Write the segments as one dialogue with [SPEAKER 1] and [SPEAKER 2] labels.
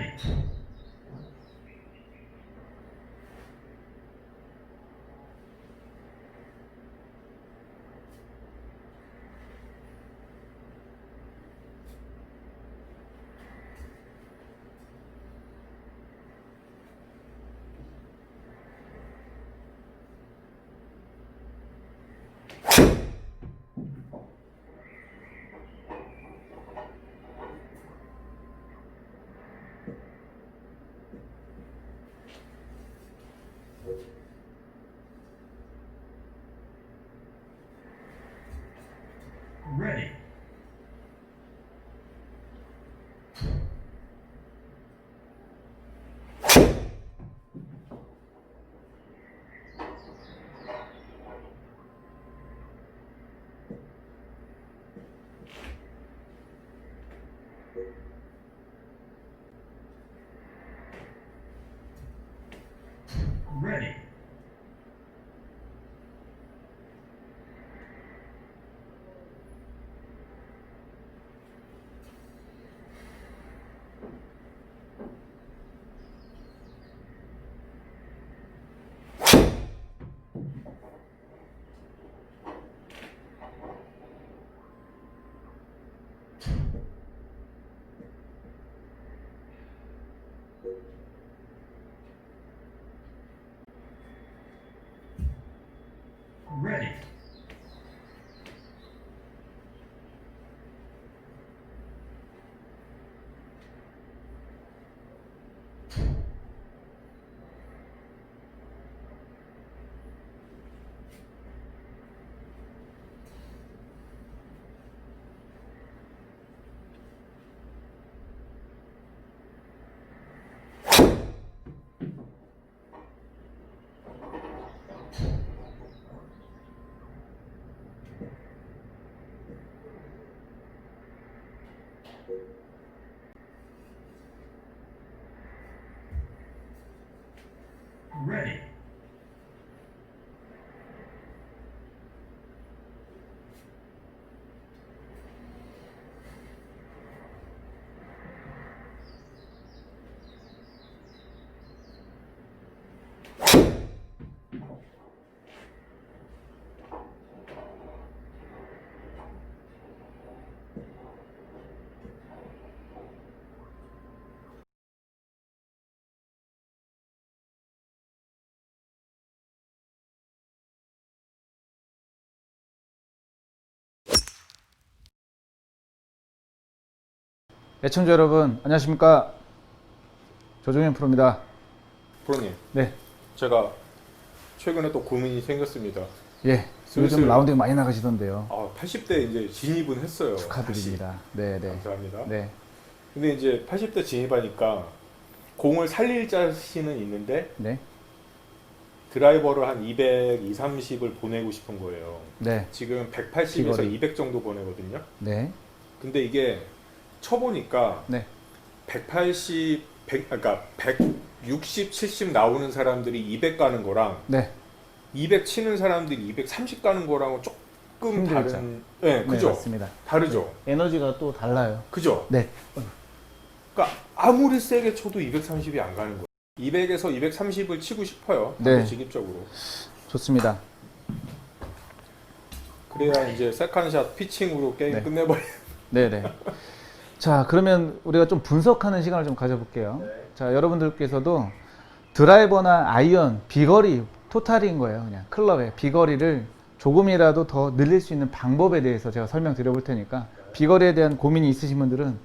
[SPEAKER 1] Ready. Ready. Ready. Ready. Ready.
[SPEAKER 2] 애청자 여러분 안녕하십니까, 조종현 프로입니다.
[SPEAKER 3] 프로님,
[SPEAKER 2] 네,
[SPEAKER 3] 제가 최근에 또 고민이 생겼습니다.
[SPEAKER 2] 예, 요즘 라운딩 많이 나가시던데요.
[SPEAKER 3] 80대 이제 진입은 했어요.
[SPEAKER 2] 축하드립니다. 네, 네,
[SPEAKER 3] 감사합니다.
[SPEAKER 2] 네,
[SPEAKER 3] 근데 이제 80대 진입하니까 공을 살릴 자신은 있는데
[SPEAKER 2] 네,
[SPEAKER 3] 드라이버를 한 200, 230을 보내고 싶은 거예요.
[SPEAKER 2] 네,
[SPEAKER 3] 지금 180에서
[SPEAKER 2] 비거리.
[SPEAKER 3] 200 정도 보내거든요.
[SPEAKER 2] 네,
[SPEAKER 3] 근데 이게 쳐보니까
[SPEAKER 2] 네,
[SPEAKER 3] 180, 그러니까 160, 70 나오는 사람들이 200 가는 거랑
[SPEAKER 2] 네,
[SPEAKER 3] 200 치는 사람들이 230 가는 거랑은 조금
[SPEAKER 2] 힘들죠.
[SPEAKER 3] 다른, 네,
[SPEAKER 2] 네,
[SPEAKER 3] 그죠?
[SPEAKER 2] 맞습니다.
[SPEAKER 3] 다르죠?
[SPEAKER 2] 에너지가 또 달라요.
[SPEAKER 3] 그죠?
[SPEAKER 2] 네,
[SPEAKER 3] 그러니까 아무리 세게 쳐도 230이 안 가는 거예요. 200에서 230을 치고 싶어요.
[SPEAKER 2] 네.
[SPEAKER 3] 직입적으로.
[SPEAKER 2] 좋습니다.
[SPEAKER 3] 그래야 이제 세컨샷 피칭으로 게임
[SPEAKER 2] 네.
[SPEAKER 3] 끝내버려요.
[SPEAKER 2] 네, 네. 자, 그러면 우리가 좀 분석하는 시간을 좀 가져볼게요. 자, 여러분들께서도 드라이버나 아이언, 비거리, 토탈인 거예요. 그냥 클럽의 비거리를 조금이라도 더 늘릴 수 있는 방법에 대해서 제가 설명드려 볼 테니까 비거리에 대한 고민이 있으신 분들은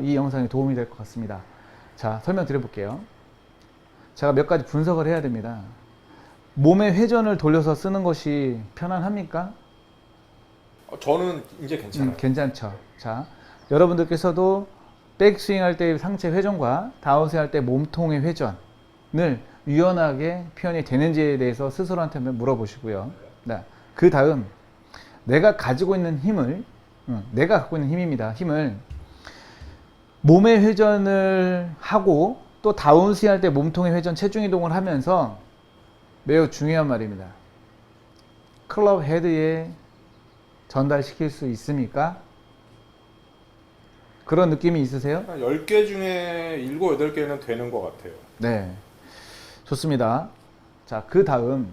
[SPEAKER 2] 이 영상이 도움이 될 것 같습니다. 자, 설명드려 볼게요. 제가 몇 가지 분석을 해야 됩니다. 몸의 회전을 돌려서 쓰는 것이 편안합니까?
[SPEAKER 3] 저는 이제 괜찮아요.
[SPEAKER 2] 괜찮죠. 자, 여러분들께서도 백스윙 할 때 상체 회전과 다운스윙 할 때 몸통의 회전을 유연하게 표현이 되는지에 대해서 스스로한테 한번 물어보시고요. 네. 그 다음 내가 가지고 있는 힘을, 내가 갖고 있는 힘입니다. 힘을 몸의 회전을 하고 또 다운스윙 할 때 몸통의 회전, 체중 이동을 하면서 매우 중요한 말입니다. 클럽 헤드에 전달시킬 수 있습니까? 그런 느낌이 있으세요?
[SPEAKER 3] 한 10개 중에 7, 8개는 되는 것 같아요.
[SPEAKER 2] 네. 좋습니다. 자, 그 다음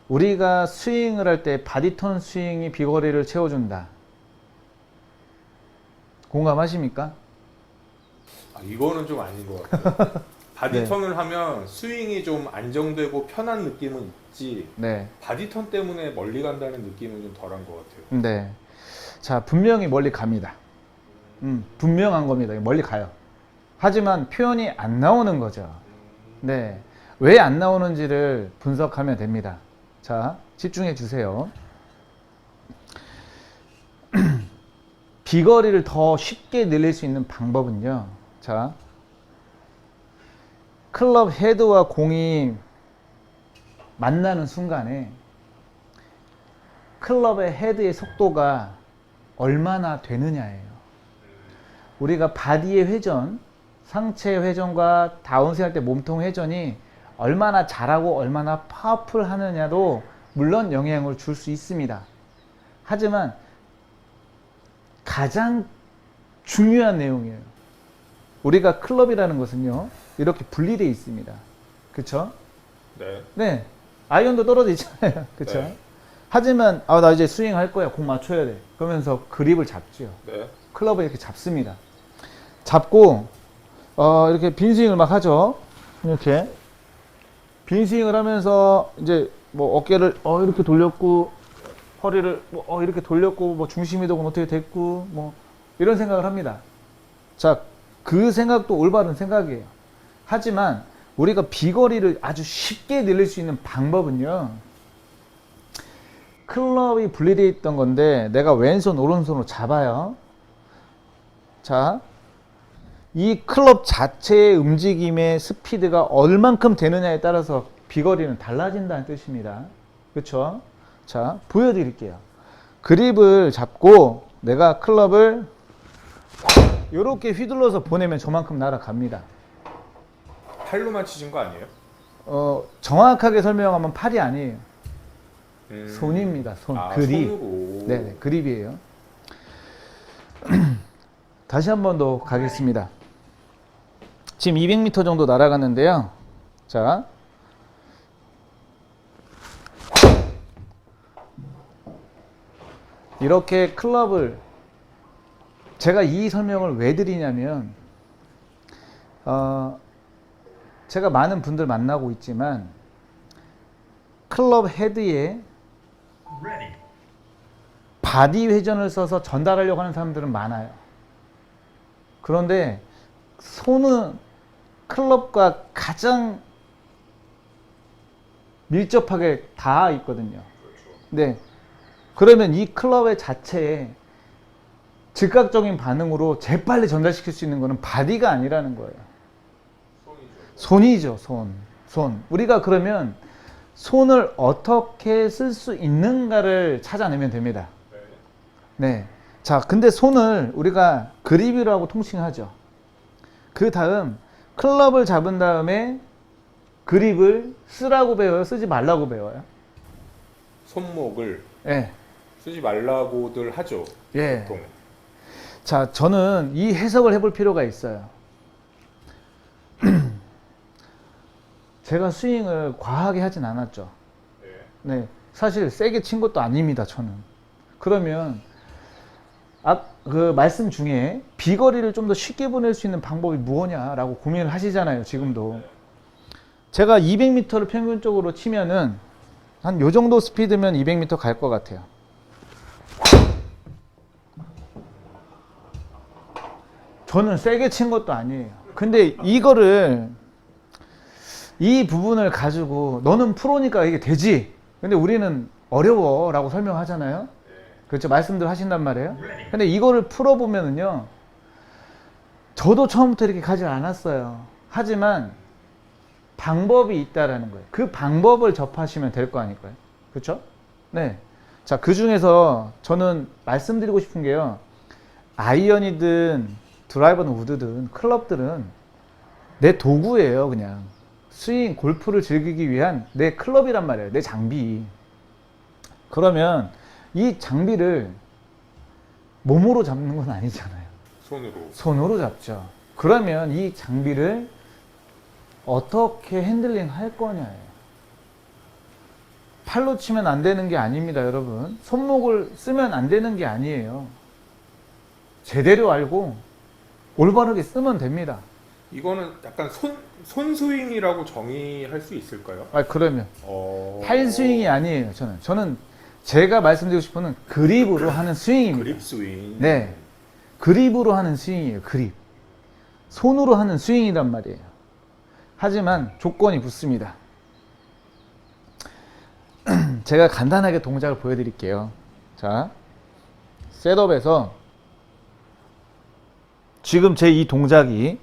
[SPEAKER 2] 우리가 스윙을 할 때 바디턴 스윙이 비거리를 채워준다. 공감하십니까?
[SPEAKER 3] 이거는 좀 아닌 것 같아요. 바디턴을 하면 스윙이 좀 안정되고 편한 느낌은 있지,
[SPEAKER 2] 네.
[SPEAKER 3] 바디턴 때문에 멀리 간다는 느낌은 좀 덜한 것 같아요.
[SPEAKER 2] 네. 자, 분명히 멀리 갑니다. 분명한 겁니다. 멀리 가요. 하지만 표현이 안 나오는 거죠. 네. 왜 안 나오는지를 분석하면 됩니다. 자, 집중해 주세요. 비거리를 더 쉽게 늘릴 수 있는 방법은요. 자, 클럽 헤드와 공이 만나는 순간에 클럽의 헤드의 속도가 얼마나 되느냐예요. 우리가 바디의 회전, 상체 회전과 다운스윙 할 때 몸통 회전이 얼마나 잘하고 얼마나 파워풀 하느냐도 물론 영향을 줄 수 있습니다. 하지만 가장 중요한 내용이에요. 우리가 클럽이라는 것은요, 이렇게 분리되어 있습니다. 그쵸?
[SPEAKER 3] 네.
[SPEAKER 2] 네. 아이언도 떨어져 있잖아요. 그쵸?
[SPEAKER 3] 네.
[SPEAKER 2] 하지만, 나 이제 스윙 할 거야. 공 맞춰야 돼. 그러면서 그립을 잡죠.
[SPEAKER 3] 네.
[SPEAKER 2] 클럽을 이렇게 잡습니다. 잡고, 이렇게 빈 스윙을 막 하죠. 이렇게. 빈 스윙을 하면서, 이제, 뭐, 어깨를, 이렇게 돌렸고, 허리를, 이렇게 돌렸고, 뭐, 중심 이동은 어떻게 됐고, 뭐, 이런 생각을 합니다. 자, 그 생각도 올바른 생각이에요. 하지만, 우리가 비거리를 아주 쉽게 늘릴 수 있는 방법은요, 클럽이 분리되어 있던 건데, 내가 왼손, 오른손으로 잡아요. 자, 이 클럽 자체의 움직임의 스피드가 얼만큼 되느냐에 따라서 비거리는 달라진다는 뜻입니다. 그렇죠? 자, 보여드릴게요. 그립을 잡고 내가 클럽을 이렇게 휘둘러서 보내면 저만큼 날아갑니다.
[SPEAKER 3] 팔로만 치신 거 아니에요?
[SPEAKER 2] 정확하게 설명하면 팔이 아니에요. 손입니다. 손. 그립.
[SPEAKER 3] 손으로.
[SPEAKER 2] 네, 그립이에요. 다시 한 번 더 가겠습니다. 지금 200m 정도 날아갔는데요. 자, 이렇게 클럽을, 제가 이 설명을 왜 드리냐면, 제가 많은 분들 만나고 있지만 클럽 헤드에
[SPEAKER 1] Ready.
[SPEAKER 2] 바디 회전을 써서 전달하려고 하는 사람들은 많아요. 그런데 손은 클럽과 가장 밀접하게 닿아 있거든요. 네. 그러면 이 클럽의 자체에 즉각적인 반응으로 재빨리 전달시킬 수 있는 것은 바디가 아니라는 거예요. 손이죠, 손. 우리가 그러면 손을 어떻게 쓸 수 있는가를 찾아내면 됩니다. 네. 자, 근데 손을 우리가 그립이라고 통칭하죠. 그 다음 클럽을 잡은 다음에 그립을 쓰라고 배워요? 쓰지 말라고 배워요?
[SPEAKER 3] 손목을
[SPEAKER 2] 예.
[SPEAKER 3] 쓰지 말라고들 하죠.
[SPEAKER 2] 예.
[SPEAKER 3] 보통.
[SPEAKER 2] 자, 저는 이 해석을 해볼 필요가 있어요. 제가 스윙을 과하게 하진 않았죠. 네. 사실 세게 친 것도 아닙니다, 저는. 그러면 그 말씀 중에 비거리를 좀 더 쉽게 보낼 수 있는 방법이 무엇냐라고 고민을 하시잖아요, 지금도. 제가 200m를 평균적으로 치면은 한 요 정도 스피드면 200m 갈 것 같아요. 저는 세게 친 것도 아니에요. 근데 이거를, 이 부분을 가지고 너는 프로니까 이게 되지. 근데 우리는 어려워 라고 설명하잖아요. 그렇죠. 말씀들 하신단 말이에요. 근데 이거를 풀어보면은요, 저도 처음부터 이렇게 가지 않았어요. 하지만 방법이 있다라는 거예요. 그 방법을 접하시면 될 거 아닐까요? 그렇죠? 네. 자, 그 중에서 저는 말씀드리고 싶은 게요, 아이언이든 드라이버든 우드든 클럽들은 내 도구예요. 그냥 스윙, 골프를 즐기기 위한 내 클럽이란 말이에요. 내 장비. 그러면 이 장비를 몸으로 잡는 건 아니잖아요.
[SPEAKER 3] 손으로.
[SPEAKER 2] 손으로 잡죠. 그러면 이 장비를 어떻게 핸들링 할 거냐예요. 팔로 치면 안 되는 게 아닙니다, 여러분. 손목을 쓰면 안 되는 게 아니에요. 제대로 알고 올바르게 쓰면 됩니다.
[SPEAKER 3] 이거는 약간 손스윙이라고 정의할 수 있을까요?
[SPEAKER 2] 그러면 팔 스윙이 아니에요. 저는 제가 말씀드리고 싶은 건 그립으로 하는 스윙입니다.
[SPEAKER 3] 그립 스윙.
[SPEAKER 2] 네, 그립으로 하는 스윙이에요. 그립. 손으로 하는 스윙이란 말이에요. 하지만 조건이 붙습니다. 제가 간단하게 동작을 보여드릴게요. 자, 셋업에서 지금 제 이 동작이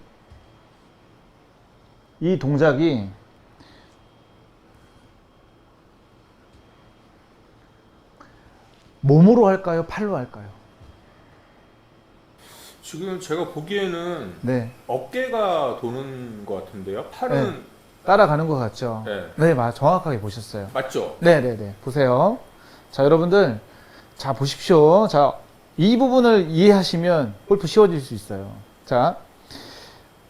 [SPEAKER 2] 몸으로 할까요? 팔로 할까요?
[SPEAKER 3] 지금 제가 보기에는
[SPEAKER 2] 네,
[SPEAKER 3] 어깨가 도는 것 같은데요. 팔은
[SPEAKER 2] 따라가는 것 같죠?
[SPEAKER 3] 네.
[SPEAKER 2] 네, 정확하게 보셨어요.
[SPEAKER 3] 맞죠?
[SPEAKER 2] 네네네. 보세요. 자, 여러분들. 자, 보십시오. 자, 이 부분을 이해하시면 골프 쉬워질 수 있어요. 자,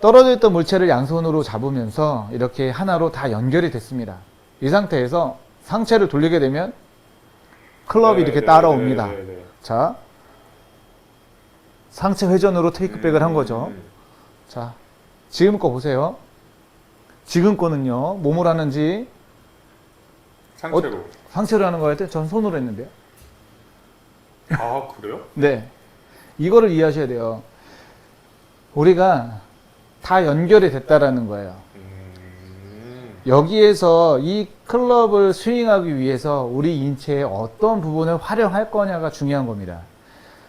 [SPEAKER 2] 떨어져 있던 물체를 양손으로 잡으면서 이렇게 하나로 다 연결이 됐습니다. 이 상태에서 상체를 돌리게 되면 클럽이 이렇게 따라옵니다. 자, 상체 회전으로 테이크백을 한 거죠. 자, 지금 거 보세요. 지금 거는요, 몸으로 하는지
[SPEAKER 3] 상체로.
[SPEAKER 2] 상체로 하는 거였대? 전 손으로 했는데요.
[SPEAKER 3] 아, 그래요?
[SPEAKER 2] 네. 이거를 이해하셔야 돼요. 우리가 다 연결이 됐다라는 거예요. 여기에서 이 클럽을 스윙하기 위해서 우리 인체의 어떤 부분을 활용할 거냐가 중요한 겁니다.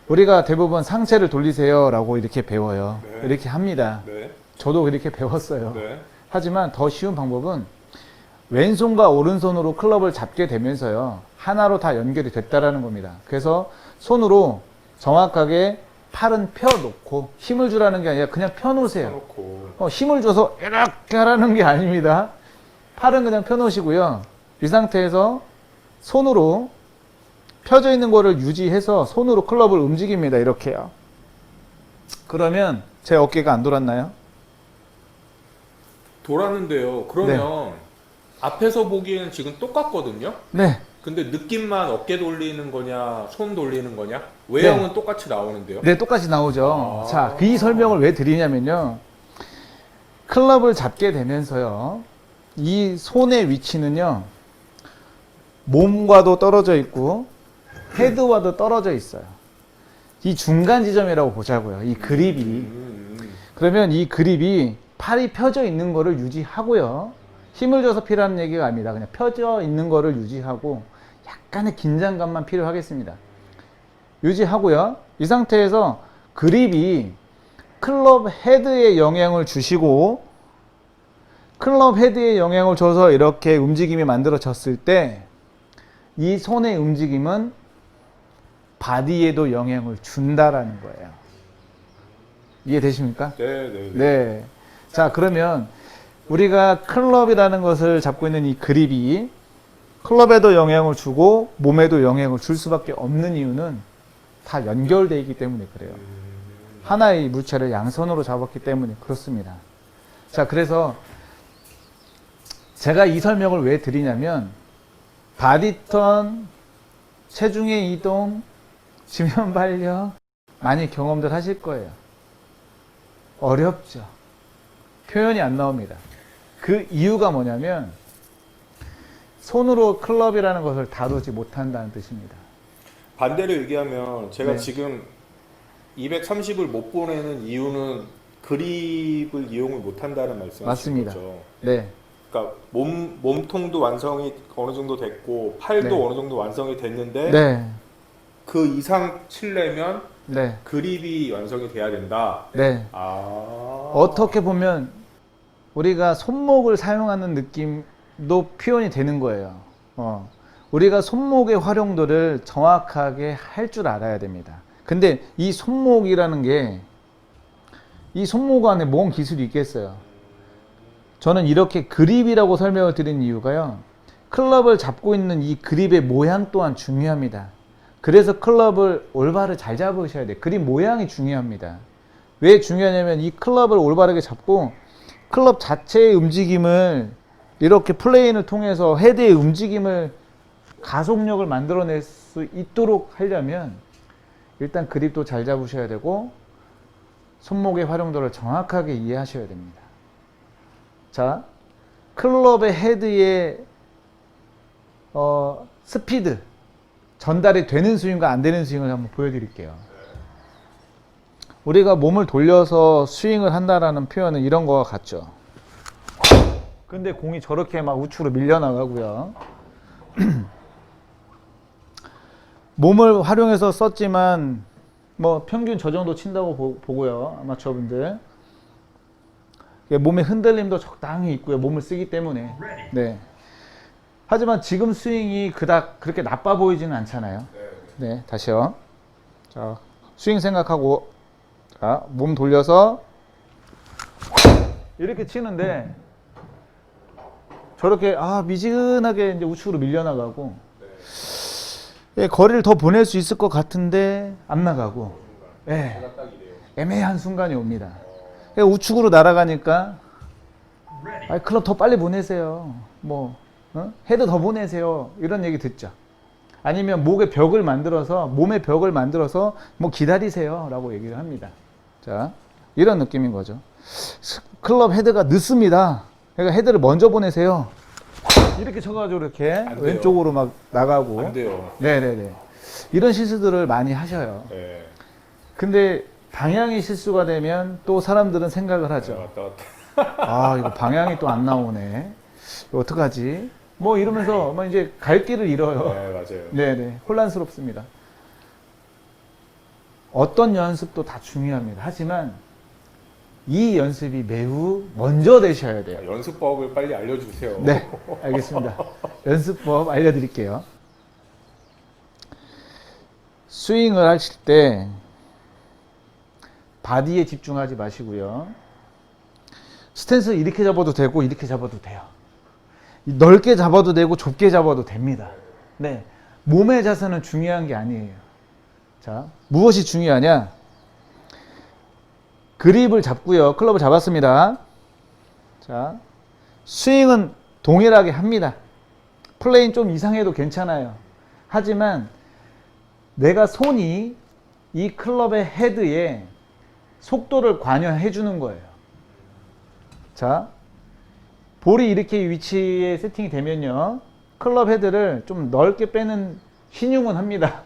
[SPEAKER 2] 우리가 대부분 상체를 돌리세요 라고 이렇게 배워요.
[SPEAKER 3] 네.
[SPEAKER 2] 이렇게 합니다.
[SPEAKER 3] 네.
[SPEAKER 2] 저도 그렇게 배웠어요.
[SPEAKER 3] 네.
[SPEAKER 2] 하지만 더 쉬운 방법은 왼손과 오른손으로 클럽을 잡게 되면서요, 하나로 다 연결이 됐다라는 겁니다. 그래서 손으로 정확하게 팔은 펴놓고 힘을 주라는 게 아니라 그냥 펴놓으세요.
[SPEAKER 3] 펴놓고.
[SPEAKER 2] 힘을 줘서 이렇게 하라는 게 아닙니다. 팔은 그냥 펴놓으시고요. 이 상태에서 손으로 펴져 있는 거를 유지해서 손으로 클럽을 움직입니다. 이렇게요. 그러면 제 어깨가 안 돌았나요?
[SPEAKER 3] 돌았는데요. 그러면 앞에서 보기에는 지금 똑같거든요.
[SPEAKER 2] 네.
[SPEAKER 3] 근데 느낌만 어깨 돌리는 거냐, 손 돌리는 거냐? 외형은 똑같이 나오는데요.
[SPEAKER 2] 네, 똑같이 나오죠.
[SPEAKER 3] 아.
[SPEAKER 2] 자, 이 설명을 왜 드리냐면요. 클럽을 잡게 되면서요, 이 손의 위치는요, 몸과도 떨어져 있고, 헤드와도 떨어져 있어요. 이 중간 지점이라고 보자고요. 이 그립이. 그러면 이 그립이 팔이 펴져 있는 거를 유지하고요. 힘을 줘서 필요한 얘기가 아닙니다. 그냥 펴져 있는 거를 유지하고 약간의 긴장감만 필요하겠습니다. 유지하고요. 이 상태에서 그립이 클럽 헤드에 영향을 주시고, 클럽 헤드에 영향을 줘서 이렇게 움직임이 만들어졌을 때 이 손의 움직임은 바디에도 영향을 준다라는 거예요. 이해되십니까?
[SPEAKER 3] 네.
[SPEAKER 2] 네. 자, 그러면 우리가 클럽이라는 것을 잡고 있는 이 그립이 클럽에도 영향을 주고 몸에도 영향을 줄 수밖에 없는 이유는 다 연결되어 있기 때문에 그래요. 하나의 물체를 양손으로 잡았기 때문에 그렇습니다. 자, 그래서 제가 이 설명을 왜 드리냐면, 바디턴, 체중의 이동, 지면 발력 많이 경험들 하실 거예요. 어렵죠. 표현이 안 나옵니다. 그 이유가 뭐냐면 손으로 클럽이라는 것을 다루지 못한다는 뜻입니다.
[SPEAKER 3] 반대로 얘기하면 제가
[SPEAKER 2] 네.
[SPEAKER 3] 지금 230을 못 보내는 이유는 그립을 이용을 못 한다는 말씀이신
[SPEAKER 2] 맞습니다.
[SPEAKER 3] 거죠.
[SPEAKER 2] 네.
[SPEAKER 3] 그러니까 몸통도 완성이 어느 정도 됐고 팔도
[SPEAKER 2] 네.
[SPEAKER 3] 어느 정도 완성이 됐는데
[SPEAKER 2] 네.
[SPEAKER 3] 그 이상 치려면
[SPEAKER 2] 네.
[SPEAKER 3] 그립이 완성이 돼야 된다.
[SPEAKER 2] 네. 어떻게 보면 우리가 손목을 사용하는 느낌도 표현이 되는 거예요. 우리가 손목의 활용도를 정확하게 할 줄 알아야 됩니다. 근데 이 손목이라는 게, 이 손목 안에 뭔 기술이 있겠어요? 저는 이렇게 그립이라고 설명을 드린 이유가요, 클럽을 잡고 있는 이 그립의 모양 또한 중요합니다. 그래서 클럽을 올바로 잘 잡으셔야 돼요. 그립 모양이 중요합니다. 왜 중요하냐면 이 클럽을 올바르게 잡고 클럽 자체의 움직임을 이렇게 플레인을 통해서 헤드의 움직임을 가속력을 만들어낼 수 있도록 하려면 일단 그립도 잘 잡으셔야 되고 손목의 활용도를 정확하게 이해하셔야 됩니다. 자, 클럽의 헤드의 스피드 전달이 되는 스윙과 안 되는 스윙을 한번 보여드릴게요. 우리가 몸을 돌려서 스윙을 한다라는 표현은 이런 거와 같죠. 근데 공이 저렇게 막 우측으로 밀려나가고요. 몸을 활용해서 썼지만 뭐 평균 저 정도 친다고 보고요. 아마추어분들. 몸의 흔들림도 적당히 있고요. 몸을 쓰기 때문에.
[SPEAKER 1] Ready.
[SPEAKER 2] 네. 하지만 지금 스윙이 그닥 그렇게 나빠 보이지는 않잖아요. 네, 다시요. 자, 스윙 생각하고, 자, 몸 돌려서 이렇게 치는데 저렇게 미지근하게 이제 우측으로 밀려나가고, 예, 거리를 더 보낼 수 있을 것 같은데 안 나가고, 예, 애매한 순간이 옵니다. 예, 우측으로 날아가니까
[SPEAKER 1] Ready.
[SPEAKER 2] 클럽 더 빨리 보내세요. 뭐 헤드 더 보내세요. 이런 얘기 듣죠. 아니면 몸의 벽을 만들어서 뭐 기다리세요라고 얘기를 합니다. 자, 이런 느낌인 거죠. 클럽 헤드가 늦습니다. 그러니까 헤드를 먼저 보내세요. 이렇게 쳐가지고 이렇게
[SPEAKER 3] 안 돼요.
[SPEAKER 2] 왼쪽으로 막 나가고.
[SPEAKER 3] 안 돼요.
[SPEAKER 2] 네네네. 이런 실수들을 많이 하셔요.
[SPEAKER 3] 네.
[SPEAKER 2] 근데 방향이 실수가 되면 또 사람들은 생각을 하죠.
[SPEAKER 3] 왔다 갔다.
[SPEAKER 2] 이거 방향이 또 안 나오네. 이거 어떡하지? 뭐 이러면서 막 이제 갈 길을 잃어요.
[SPEAKER 3] 네, 맞아요.
[SPEAKER 2] 네네. 혼란스럽습니다. 어떤 연습도 다 중요합니다. 하지만 이 연습이 매우 먼저 되셔야 돼요.
[SPEAKER 3] 연습법을 빨리 알려주세요.
[SPEAKER 2] 네, 알겠습니다. 연습법 알려드릴게요. 스윙을 하실 때 바디에 집중하지 마시고요. 스탠스 이렇게 잡아도 되고 이렇게 잡아도 돼요. 넓게 잡아도 되고 좁게 잡아도 됩니다. 네, 몸의 자세는 중요한 게 아니에요. 자, 무엇이 중요하냐? 그립을 잡고요. 클럽을 잡았습니다. 자, 스윙은 동일하게 합니다. 플레인 좀 이상해도 괜찮아요. 하지만 내가 손이 이 클럽의 헤드에 속도를 관여해 주는 거예요. 자, 볼이 이렇게 위치에 세팅이 되면요, 클럽 헤드를 좀 넓게 빼는 신용은 합니다.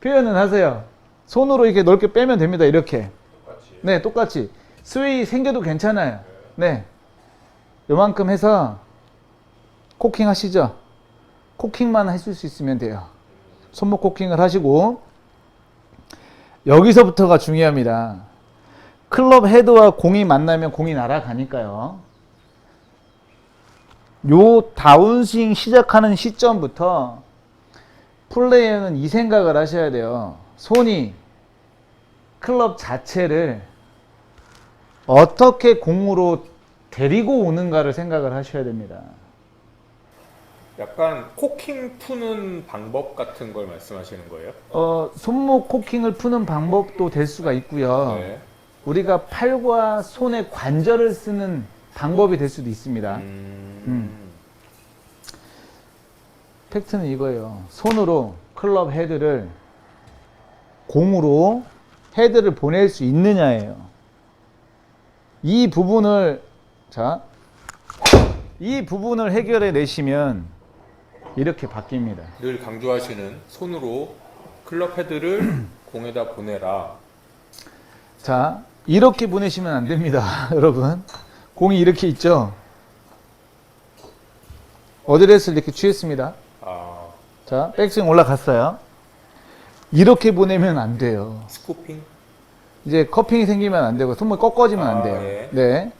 [SPEAKER 2] 표현은 하세요. 손으로 이렇게 넓게 빼면 됩니다. 이렇게.
[SPEAKER 3] 똑같이.
[SPEAKER 2] 네, 똑같이. 스웨이 생겨도 괜찮아요. 네. 요만큼 해서 코킹 하시죠. 코킹만 하실 수 있으면 돼요. 손목 코킹을 하시고, 여기서부터가 중요합니다. 클럽 헤드와 공이 만나면 공이 날아가니까요. 요 다운스윙 시작하는 시점부터 플레이어는 이 생각을 하셔야 돼요. 손이 클럽 자체를 어떻게 공으로 데리고 오는가를 생각을 하셔야 됩니다.
[SPEAKER 3] 약간 코킹 푸는 방법 같은 걸 말씀하시는 거예요?
[SPEAKER 2] 손목 코킹을 푸는 방법도 될 수가 있고요.
[SPEAKER 3] 네.
[SPEAKER 2] 우리가 팔과 손의 관절을 쓰는 방법이 될 수도 있습니다. 팩트는 이거예요. 손으로 클럽 헤드를 공으로 헤드를 보낼 수 있느냐예요. 이 부분을 해결해 내시면 이렇게 바뀝니다.
[SPEAKER 3] 늘 강조하시는 손으로 클럽 헤드를 공에다 보내라.
[SPEAKER 2] 자, 이렇게 보내시면 안 됩니다. 여러분, 공이 이렇게 있죠. 어드레스를 이렇게 취했습니다. 자, 백스윙 올라갔어요. 이렇게 보내면 안 돼요.
[SPEAKER 3] 스쿠핑?
[SPEAKER 2] 이제 커핑이 생기면 안 되고 손목이 꺾어지면 안 돼요.
[SPEAKER 3] 예.
[SPEAKER 2] 네.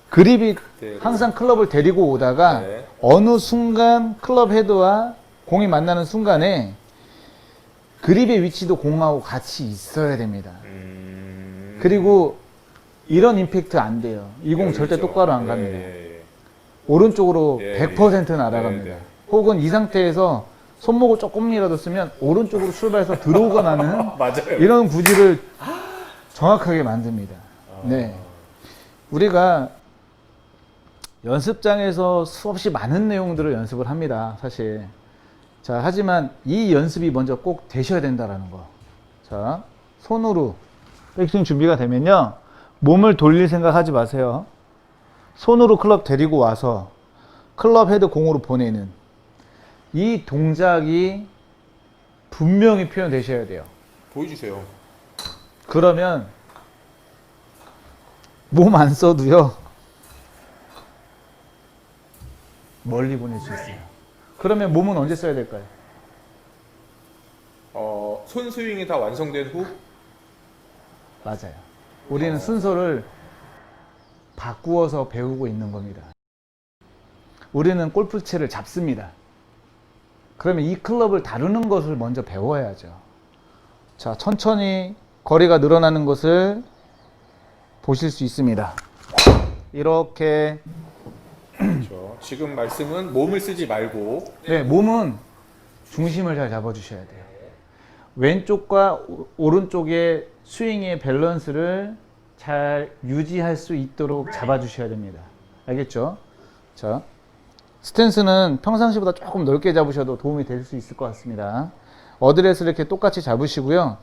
[SPEAKER 2] 그립이
[SPEAKER 3] 네.
[SPEAKER 2] 항상 클럽을 데리고 오다가
[SPEAKER 3] 네.
[SPEAKER 2] 어느 순간 클럽 헤드와 공이 만나는 순간에 그립의 위치도 공하고 같이 있어야 됩니다. 그리고 이런 임팩트 안 돼요. 이 공 절대
[SPEAKER 3] 그렇죠.
[SPEAKER 2] 똑바로 안 갑니다. 오른쪽으로
[SPEAKER 3] 예,
[SPEAKER 2] 100% 날아갑니다.
[SPEAKER 3] 네, 네.
[SPEAKER 2] 혹은 이 상태에서 손목을 조금이라도 쓰면 오른쪽으로 출발해서 들어오거나는
[SPEAKER 3] 맞아요.
[SPEAKER 2] 이런 구질을 정확하게 만듭니다. 네. 우리가 연습장에서 수없이 많은 내용들을 연습을 합니다. 사실. 자, 하지만 이 연습이 먼저 꼭 되셔야 된다라는 거. 자, 손으로 백스윙 준비가 되면요. 몸을 돌릴 생각 하지 마세요. 손으로 클럽 데리고 와서 클럽 헤드 공으로 보내는 이 동작이 분명히 표현되셔야 돼요.
[SPEAKER 3] 보여주세요.
[SPEAKER 2] 그러면 몸 안 써도요. 멀리 보낼 수 있어요. 그러면 몸은 언제 써야 될까요?
[SPEAKER 3] 손 스윙이 다 완성된 후?
[SPEAKER 2] 맞아요. 우리는 순서를 바꾸어서 배우고 있는 겁니다. 우리는 골프채를 잡습니다. 그러면 이 클럽을 다루는 것을 먼저 배워야죠. 자, 천천히 거리가 늘어나는 것을 보실 수 있습니다. 이렇게.
[SPEAKER 3] 그렇죠. 지금 말씀은 몸을 쓰지 말고
[SPEAKER 2] 네, 몸은 중심을 잘 잡아주셔야 돼요. 왼쪽과 오른쪽의 스윙의 밸런스를 잘 유지할 수 있도록 잡아주셔야 됩니다. 알겠죠? 자, 스탠스는 평상시보다 조금 넓게 잡으셔도 도움이 될 수 있을 것 같습니다. 어드레스를 이렇게 똑같이 잡으시고요.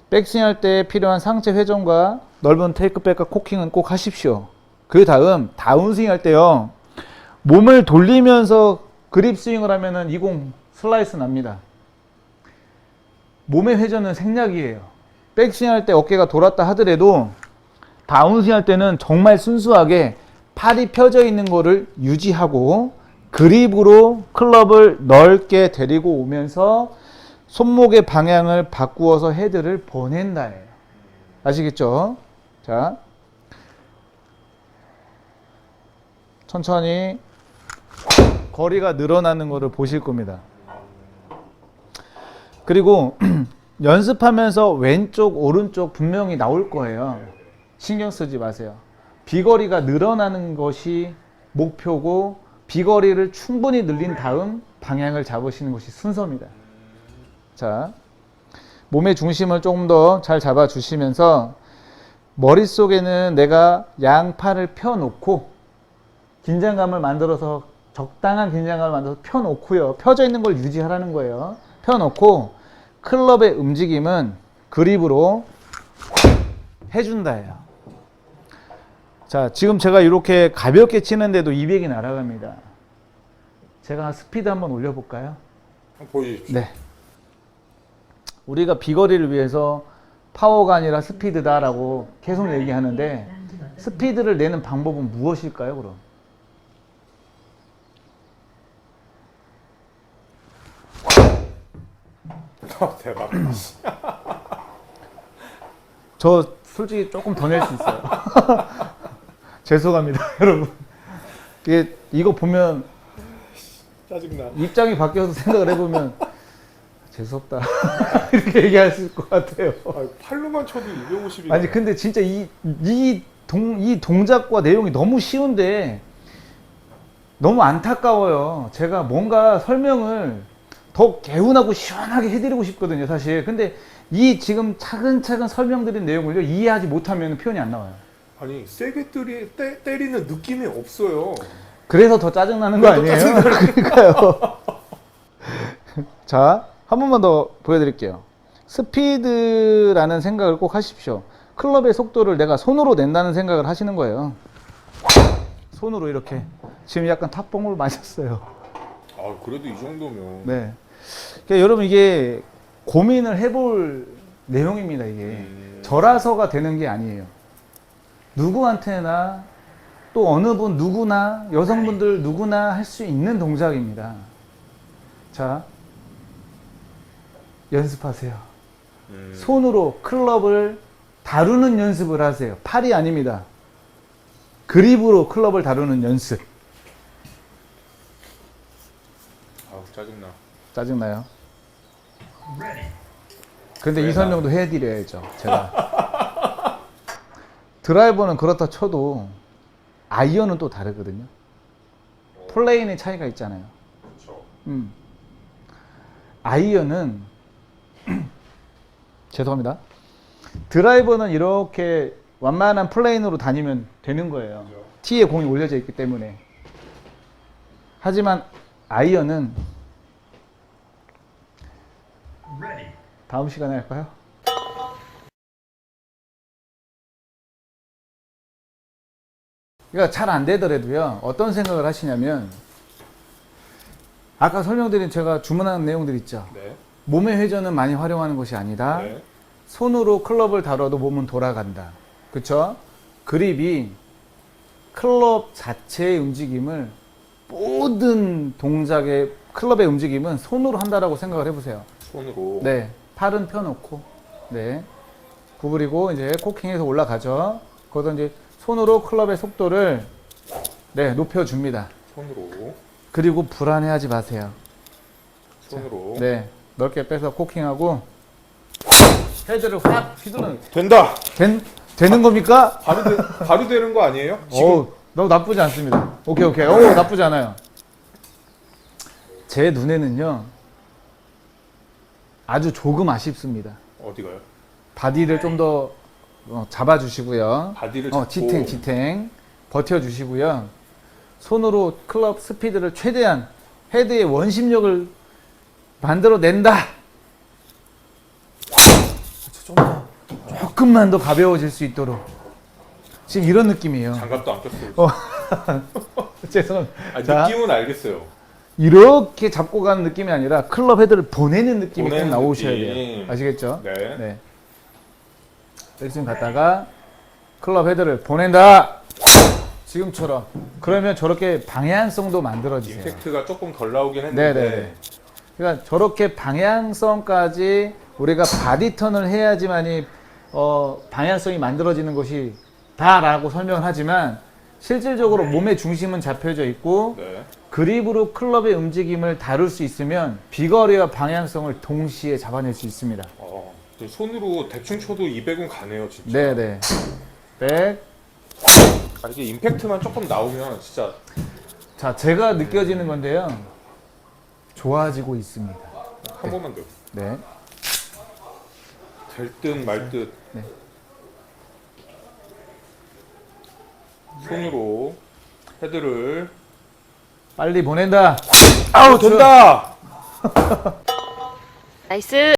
[SPEAKER 2] 백스윙 할 때 필요한 상체 회전과 넓은 테이크백과 코킹은 꼭 하십시오. 그 다음 다운스윙 할 때요. 몸을 돌리면서 그립 스윙을 하면은 이 공 슬라이스 납니다. 몸의 회전은 생략이에요. 백스윙 할 때 어깨가 돌았다 하더라도 다운스윙 할 때는 정말 순수하게 팔이 펴져 있는 거를 유지하고 그립으로 클럽을 넓게 데리고 오면서 손목의 방향을 바꾸어서 헤드를 보낸다예요. 아시겠죠? 자, 천천히 거리가 늘어나는 것을 보실 겁니다. 그리고 연습하면서 왼쪽, 오른쪽 분명히 나올 거예요. 신경 쓰지 마세요. 비거리가 늘어나는 것이 목표고 비거리를 충분히 늘린 다음 방향을 잡으시는 것이 순서입니다. 자, 몸의 중심을 조금 더 잘 잡아주시면서 머릿속에는 내가 양팔을 펴놓고 긴장감을 만들어서 적당한 긴장감을 만들어서 펴놓고요. 펴져 있는 걸 유지하라는 거예요. 펴놓고 클럽의 움직임은 그립으로 해준다예요. 자, 지금 제가 이렇게 가볍게 치는데도 200이 날아갑니다. 제가 스피드 한번 올려볼까요?
[SPEAKER 3] 한번 보여주십시오.
[SPEAKER 2] 네. 우리가 비거리를 위해서 파워가 아니라 스피드다라고 계속 얘기하는데 스피드를 내는 방법은 무엇일까요, 그럼?
[SPEAKER 3] 대박.
[SPEAKER 2] 저 솔직히 조금 더 낼 수 있어요. 죄송합니다, 여러분. 이거 보면
[SPEAKER 3] 짜증나.
[SPEAKER 2] 입장이 바뀌어서 생각을 해보면 재수없다 이렇게 얘기할 수 있을 것 같아요.
[SPEAKER 3] 팔로만 쳐도 250이.
[SPEAKER 2] 아니 근데 진짜 이 동작과 내용이 너무 쉬운데 너무 안타까워요. 제가 뭔가 설명을 더 개운하고 시원하게 해드리고 싶거든요, 사실. 근데 이 지금 차근차근 설명드린 내용을요 이해하지 못하면 표현이 안 나와요.
[SPEAKER 3] 아니 세게 때리는 느낌이 없어요.
[SPEAKER 2] 그래서 더 짜증나는 거 아니에요? 그러니까요. 자, 한 번만 더 보여드릴게요. 스피드라는 생각을 꼭 하십시오. 클럽의 속도를 내가 손으로 낸다는 생각을 하시는 거예요. 손으로 이렇게. 지금 약간 탑봉을 맞았어요.
[SPEAKER 3] 아, 그래도 이 정도면.
[SPEAKER 2] 네. 그러니까 여러분 이게 고민을 해볼 내용입니다. 이게 저라서가 되는 게 아니에요. 누구한테나 또 어느 분 누구나 여성분들 누구나 할 수 있는 동작입니다. 자, 연습하세요. 손으로 클럽을 다루는 연습을 하세요. 팔이 아닙니다. 그립으로 클럽을 다루는 연습.
[SPEAKER 3] 아우, 짜증나.
[SPEAKER 2] 짜증나요?
[SPEAKER 1] Ready.
[SPEAKER 2] 근데 이 설명도 해드려야죠, 제가. 드라이버는 그렇다 쳐도 아이언은 또 다르거든요. 플레인의 차이가 있잖아요.
[SPEAKER 3] 그렇죠.
[SPEAKER 2] 아이언은 죄송합니다. 드라이버는 이렇게 완만한 플레인으로 다니면 되는 거예요. 티에 공이 올려져 있기 때문에. 하지만 아이언은
[SPEAKER 1] Ready.
[SPEAKER 2] 다음 시간에 할까요? 그러니까 잘 안 되더라도요. 어떤 생각을 하시냐면 아까 설명드린 제가 주문한 내용들 있죠.
[SPEAKER 3] 네.
[SPEAKER 2] 몸의 회전은 많이 활용하는 것이 아니다.
[SPEAKER 3] 네.
[SPEAKER 2] 손으로 클럽을 다뤄도 몸은 돌아간다. 그쵸? 그립이 클럽 자체의 움직임을 모든 동작의 클럽의 움직임은 손으로 한다라고 생각을 해보세요.
[SPEAKER 3] 손으로.
[SPEAKER 2] 네, 팔은 펴놓고, 네, 구부리고 이제 코킹해서 올라가죠. 거기서 이제 손으로 클럽의 속도를 네 높여줍니다.
[SPEAKER 3] 손으로.
[SPEAKER 2] 그리고 불안해하지 마세요.
[SPEAKER 3] 손으로.
[SPEAKER 2] 네, 넓게 빼서 코킹하고 헤드를 확 휘두르는.
[SPEAKER 3] 된다.
[SPEAKER 2] 되는 겁니까?
[SPEAKER 3] 바로 되는 거 아니에요? 지금
[SPEAKER 2] 어, 너무 나쁘지 않습니다. 오케이. 오, 나쁘지 않아요. 제 눈에는요, 아주 조금 아쉽습니다.
[SPEAKER 3] 어디가요?
[SPEAKER 2] 바디를 좀 더 잡아주시고요.
[SPEAKER 3] 바디를 잡고.
[SPEAKER 2] 지탱. 버텨주시고요. 손으로 클럽 스피드를 최대한 헤드의 원심력을 만들어낸다. 조금만 더 가벼워질 수 있도록. 지금 이런 느낌이에요.
[SPEAKER 3] 장갑도 안 꼈어요.
[SPEAKER 2] 죄송합니다.
[SPEAKER 3] 아,
[SPEAKER 2] 자,
[SPEAKER 3] 느낌은 알겠어요.
[SPEAKER 2] 이렇게 잡고 가는 느낌이 아니라 클럽 헤드를 보내는 느낌이 꼭
[SPEAKER 3] 보내는
[SPEAKER 2] 나오셔야
[SPEAKER 3] 느낌.
[SPEAKER 2] 돼요. 아시겠죠?
[SPEAKER 3] 네.
[SPEAKER 2] 네. 백스윙 갔다가 클럽 헤드를 보낸다. 지금처럼. 그러면 저렇게 방향성도 만들어지세요.
[SPEAKER 3] 임팩트가 조금 덜 나오긴 했는데.
[SPEAKER 2] 네네. 그러니까 저렇게 방향성까지 우리가 바디 턴을 해야지만이 방향성이 만들어지는 것이 다라고 설명을 하지만 실질적으로 몸의 중심은 잡혀져 있고
[SPEAKER 3] 네.
[SPEAKER 2] 그립으로 클럽의 움직임을 다룰 수 있으면 비거리와 방향성을 동시에 잡아낼 수 있습니다.
[SPEAKER 3] 손으로 대충 쳐도 200은 가네요, 진짜.
[SPEAKER 2] 네네. 백.
[SPEAKER 3] 이게 임팩트만 조금 나오면 진짜.
[SPEAKER 2] 자, 제가 느껴지는 건데요. 좋아지고 있습니다.
[SPEAKER 3] 한 번만 더.
[SPEAKER 2] 네.
[SPEAKER 3] 될 듯 말 듯.
[SPEAKER 2] 네.
[SPEAKER 3] 손으로 헤드를.
[SPEAKER 2] 빨리 보낸다.
[SPEAKER 3] 아우, 된다!
[SPEAKER 4] 나이스.